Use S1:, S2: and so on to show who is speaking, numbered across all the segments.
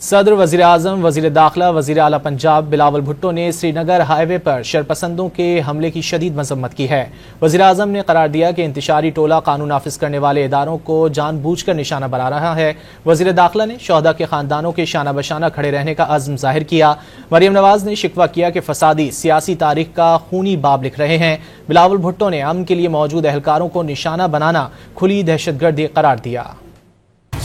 S1: صدر وزیر اعظم وزیر داخلہ وزیر اعلیٰ پنجاب بلاول بھٹو نے سری نگر ہائی وے پر شرپسندوں کے حملے کی شدید مذمت کی ہے۔ وزیر اعظم نے قرار دیا کہ انتشاری ٹولہ قانون نافذ کرنے والے اداروں کو جان بوجھ کر نشانہ بنا رہا ہے۔ وزیر داخلہ نے شہداء کے خاندانوں کے شانہ بشانہ کھڑے رہنے کا عزم ظاہر کیا۔ مریم نواز نے شکوہ کیا کہ فسادی سیاسی تاریخ کا خونی باب لکھ رہے ہیں۔ بلاول بھٹو نے امن کے لیے موجود اہلکاروں کو نشانہ بنانا کھلی دہشت گردی قرار دیا۔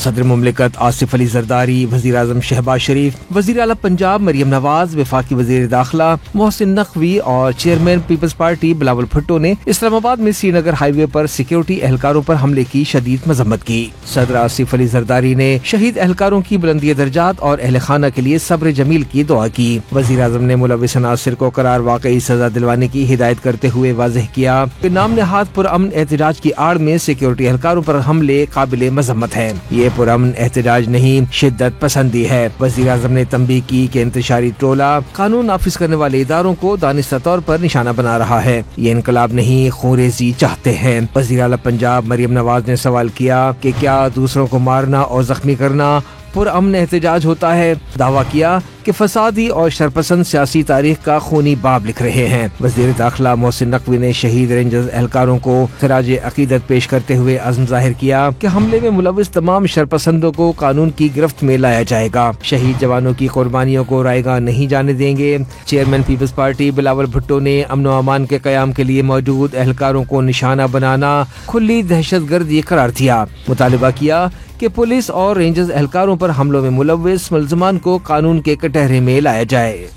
S2: صدر مملکت آصف علی زرداری، وزیر اعظم شہباز شریف، وزیر اعلیٰ پنجاب مریم نواز، وفاقی وزیر داخلہ محسن نقوی اور چیئرمین پیپلز پارٹی بلاول بھٹو نے اسلام آباد میں سری نگر ہائی وے پر سیکیورٹی اہلکاروں پر حملے کی شدید مذمت کی۔ صدر آصف علی زرداری نے شہید اہلکاروں کی بلندی درجات اور اہل خانہ کے لیے صبر جمیل کی دعا کی۔ وزیر اعظم نے ملوث عناصر کو قرار واقعی سزا دلوانے کی ہدایت کرتے ہوئے واضح کیا کہ نام نہاد پرامن احتجاج کی آڑ میں سیکیورٹی اہلکاروں پر حملے قابل مذمت ہیں۔ یہ پرامن احتجاج نہیں، شدت پسندی ہے۔ وزیر اعظم نے تنبیہ کی کہ انتشاری ٹولہ قانون نافذ کرنے والے اداروں کو دانستہ طور پر نشانہ بنا رہا ہے۔ یہ انقلاب نہیں، خونریزی چاہتے ہیں۔ وزیر اعلیٰ پنجاب مریم نواز نے سوال کیا کہ کیا دوسروں کو مارنا اور زخمی کرنا پرامن احتجاج ہوتا ہے؟ دعویٰ کیا کہ فسادی اور شرپسند سیاسی تاریخ کا خونی باب لکھ رہے ہیں۔ وزیر داخلہ محسن نقوی نے شہید رینجرز اہلکاروں کو خراج عقیدت پیش کرتے ہوئے عزم ظاہر کیا کہ حملے میں ملوث تمام شرپسندوں کو قانون کی گرفت میں لایا جائے گا۔ شہید جوانوں کی قربانیوں کو رائے گاہ نہیں جانے دیں گے۔ چیئرمین پیپلز پارٹی بلاول بھٹو نے امن و امان کے قیام کے لیے موجود اہلکاروں کو نشانہ بنانا کھلی دہشت گردی قرار دیا۔ مطالبہ کیا کہ پولیس اور رینجرز اہلکاروں پر حملوں میں ملوث ملزمان کو قانون کے کٹہرے میں لایا جائے۔